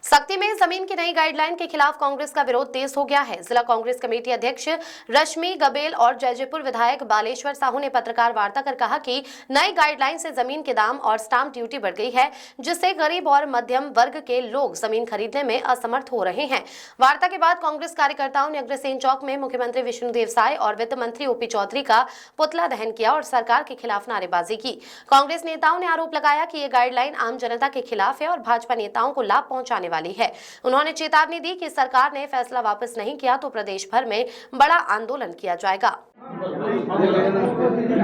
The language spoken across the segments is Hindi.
सख्ती में जमीन की नई गाइडलाइन के खिलाफ कांग्रेस का विरोध तेज हो गया है। जिला कांग्रेस कमेटी अध्यक्ष रश्मि गबेल और जयजयपुर विधायक बालेश्वर साहू ने पत्रकार वार्ता कर कहा कि नई गाइडलाइन से जमीन के दाम और स्टाम्प ड्यूटी बढ़ गई है, जिससे गरीब और मध्यम वर्ग के लोग जमीन खरीदने में असमर्थ हो रहे हैं। वार्ता के बाद कांग्रेस कार्यकर्ताओं ने अग्रसेन चौक में मुख्यमंत्री विष्णुदेव साय और वित्त मंत्री ओपी चौधरी का पुतला दहन किया और सरकार के खिलाफ नारेबाजी की। कांग्रेस नेताओं ने आरोप लगाया कि ये गाइडलाइन आम जनता के खिलाफ है और भाजपा नेताओं को लाभ पहुंचाने वाली है। उन्होंने चेतावनी दी कि सरकार ने फैसला वापस नहीं किया तो प्रदेश भर में बड़ा आंदोलन किया जाएगा।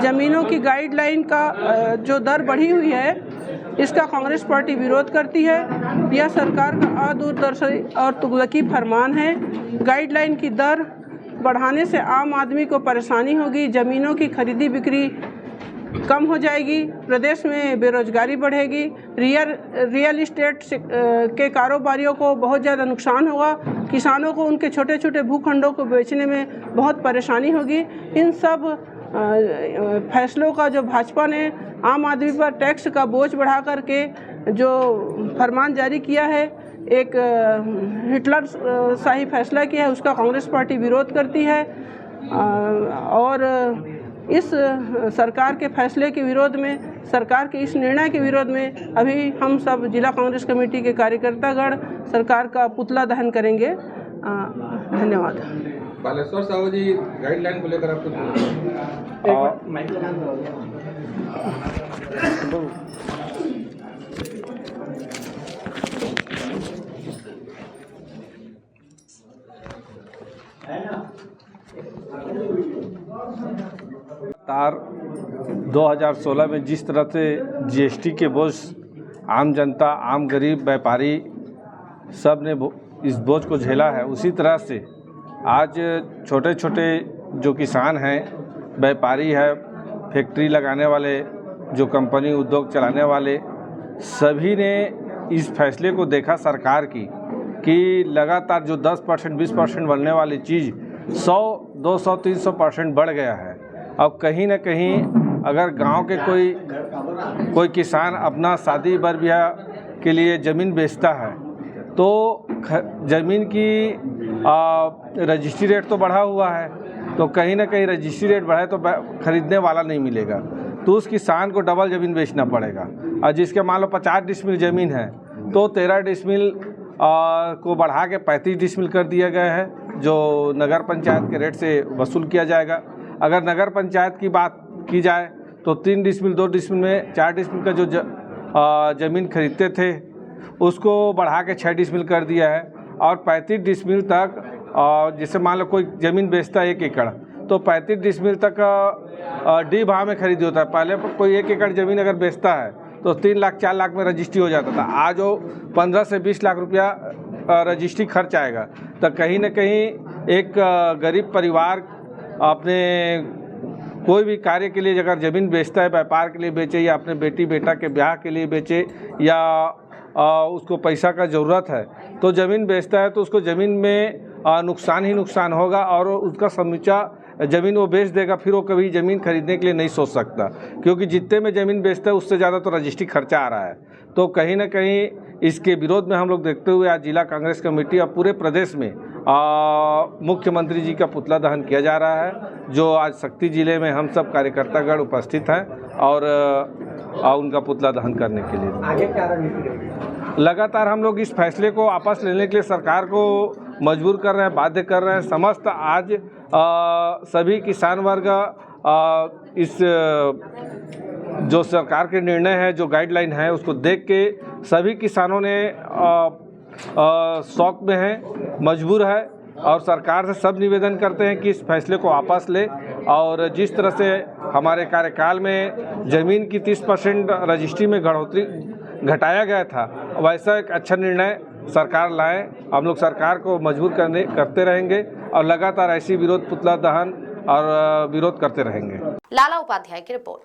जमीनों की गाइडलाइन का जो दर बढ़ी हुई है, इसका कांग्रेस पार्टी विरोध करती है। यह सरकार का अदूरदर्शी और तुगलकी फरमान है। गाइडलाइन की दर बढ़ाने से आम आदमी को परेशानी होगी, जमीनों की खरीदी बिक्री कम हो जाएगी, प्रदेश में बेरोजगारी बढ़ेगी, रियल इस्टेट के कारोबारियों को बहुत ज़्यादा नुकसान होगा, किसानों को उनके छोटे छोटे भूखंडों को बेचने में बहुत परेशानी होगी। इन सब फैसलों का जो भाजपा ने आम आदमी पर टैक्स का बोझ बढ़ा करके जो फरमान जारी किया है, एक हिटलर शाही फैसला किया है, उसका कांग्रेस पार्टी विरोध करती है। और इस सरकार के फैसले के विरोध में, सरकार के इस निर्णय के विरोध में अभी हम सब जिला कांग्रेस कमेटी के कार्यकर्तागण सरकार का पुतला दहन करेंगे। धन्यवाद। बालेश्वर साहू जी, गाइडलाइन को लेकर आपको तार 2016 में जिस तरह से जीएसटी के बोझ आम जनता, आम गरीब, व्यापारी सब ने इस बोझ को झेला है, उसी तरह से आज छोटे छोटे जो किसान हैं, व्यापारी है, फैक्ट्री लगाने वाले, जो कंपनी उद्योग चलाने वाले, सभी ने इस फैसले को देखा सरकार की कि लगातार जो 10%, 20% बढ़ने वाली चीज़ 100, 200, 300% बढ़ गया है। अब कहीं ना कहीं अगर गांव के कोई किसान अपना शादी बर ब्याह के लिए ज़मीन बेचता है तो ज़मीन की रजिस्ट्री रेट तो बढ़ा हुआ है, तो कहीं ना कहीं रजिस्ट्री रेट बढ़े तो ख़रीदने वाला नहीं मिलेगा, तो उस किसान को डबल ज़मीन बेचना पड़ेगा। और जिसके मान लो 50 डिसमिल ज़मीन है तो 13 डिसमिल को बढ़ा के 35 डिसमिल कर दिया गया है, जो नगर पंचायत के रेट से वसूल किया जाएगा। अगर नगर पंचायत की बात की जाए तो 3 डिसमिल, 2 डिसमिल में 4 डिसमिल का जो ज़मीन खरीदते थे उसको बढ़ा के 6 डिसमिल कर दिया है। और 35 डिसमिल तक, जैसे मान लो कोई ज़मीन बेचता है 1 एकड़, तो 35 डिसमिल तक डी भाव में खरीदी होता है। पहले कोई 1 एकड़ ज़मीन अगर बेचता है तो 3 लाख 4 लाख में रजिस्ट्री हो जाता था, आज वो 15 से 20 लाख रुपया रजिस्ट्री खर्च आएगा। तो कहीं ना कहीं एक गरीब परिवार अपने कोई भी कार्य के लिए अगर ज़मीन बेचता है, व्यापार के लिए बेचे या अपने बेटी बेटा के ब्याह के लिए बेचे या उसको पैसा का ज़रूरत है तो ज़मीन बेचता है, तो उसको ज़मीन में नुकसान ही नुकसान होगा और उसका समूचा ज़मीन वो बेच देगा, फिर वो कभी ज़मीन खरीदने के लिए नहीं सोच सकता, क्योंकि जितने में ज़मीन बेचता है उससे ज़्यादा तो रजिस्ट्री खर्चा आ रहा है। तो कहीं ना कहीं इसके विरोध में हम लोग देखते हुए आज जिला कांग्रेस कमेटी और पूरे प्रदेश में मुख्यमंत्री जी का पुतला दहन किया जा रहा है, जो आज शक्ति जिले में हम सब कार्यकर्तागण उपस्थित हैं और उनका पुतला दहन करने के लिए आगे क्या रणनीति रहेगी? लगातार हम लोग इस फैसले को वापस लेने के लिए सरकार को मजबूर कर रहे हैं, बाध्य कर रहे हैं। समस्त आज सभी किसान वर्ग इस जो सरकार के निर्णय है, जो गाइडलाइन है, उसको देख के सभी किसानों ने शौक में है, मजबूर है और सरकार से सब निवेदन करते हैं कि इस फैसले को वापस ले। और जिस तरह से हमारे कार्यकाल में ज़मीन की 30% रजिस्ट्री में घटाया गया था, वैसा एक अच्छा निर्णय सरकार लाए। हम लोग सरकार को मजबूर करते रहेंगे और लगातार ऐसी विरोध पुतला दहन और विरोध करते रहेंगे। लाला उपाध्याय की रिपोर्ट।